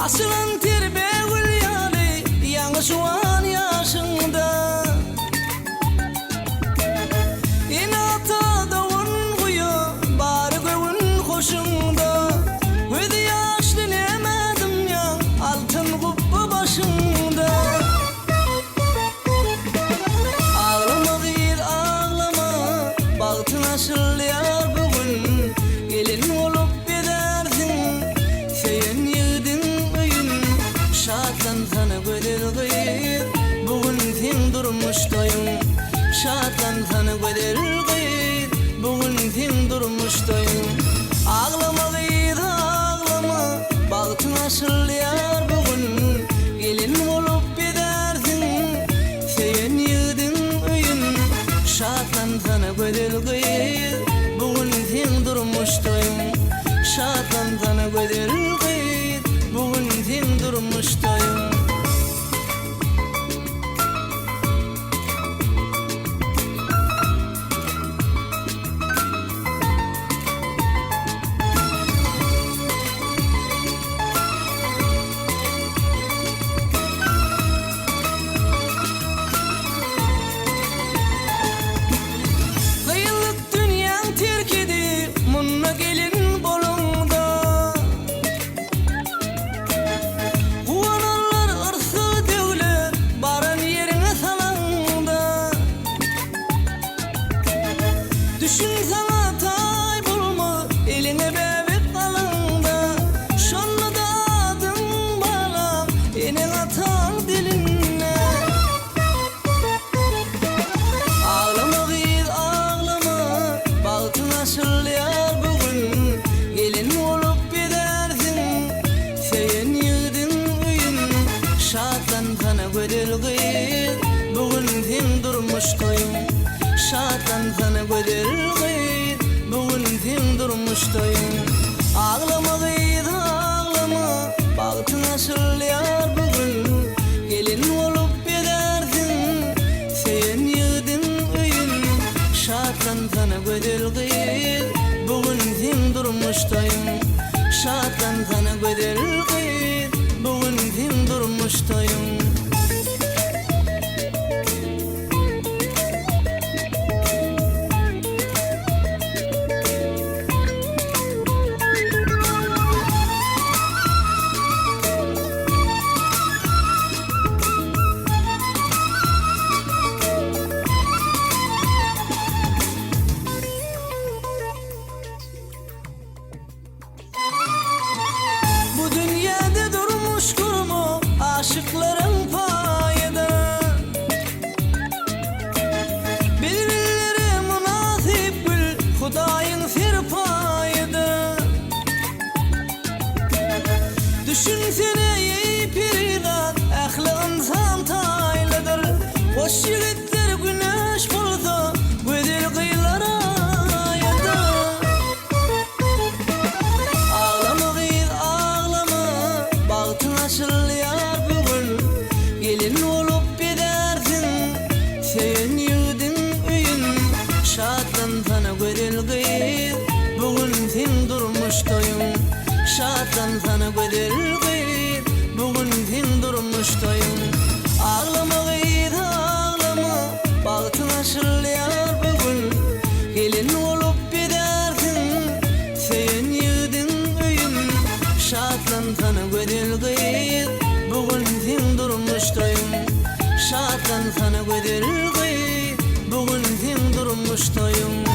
Asılan terbe gülyalı yanı soğan yaşında İnata davun kuyu bari gövün koşunda Ödü yaşlı nemedim ya altın kubba başında Ağlama gıyır ağlama baktın asıl yar bugün Gelin olup gidersin seyen yedin öğün Şatlan sana göder gıyır bugün sen durmuştayım Şatlan sana göder gıyır bugün sen durmuştayım Ağlama gıyır ağlama baktın asıl yar bugün Gelin olup gidersin seyen yedin öğün Şatlan sana göder gıyır bugün sen durmuştayım Şatlan sana göder gıyır bugün sen durmuştayım Kıyılık dünyan terkedi munna gelin bolunda Kuvanarlar ırsı devler baran yerine salanda Düşün sana tay bulma eline bebek kalında Şonlu da adın bana enin atan dilinle Ağlama gıyır ağlama baktın asıl yar bugün Gelin olup gidersin seyen yedin öğün Şatlan sana göder gıyır bugün sen durmuştayım Şatlan sana göder gıyır bugün sen durmuştayım Ağlama gıyır ağlama baktın asıl yar bugün Gelin olup gidersin seyen yedin öğün Şatlan sana göder gıyır bugün sen durmuştayım Şatlan sana göder gıyır bugün sen durmuştayım Bu dünyada durmuş kurmu aşıkların payında Birbirleri münasip gül Hudayın serpayında Düşünsene ey piridan ahlın santaylıdır Hoş yigitler güneş buldu güzel kıyılara ayında Ağlama gıyır ağlama baktın asıl yar bugün Gelin olup gidersin seyen yedin öğün Şatlan sana göder gıyır bugün sen durmuştayım Şatlan sana göder gıyır bugün sen durmuştayım Ağlama gıyır ağlama baktın asıl yar bugün Gelin olup gidersin seyen yedin öğün Şatlan sana göder gıyır bugün sen durmuştayım Şatlan sana göder gıyır bugün sen durmuştayım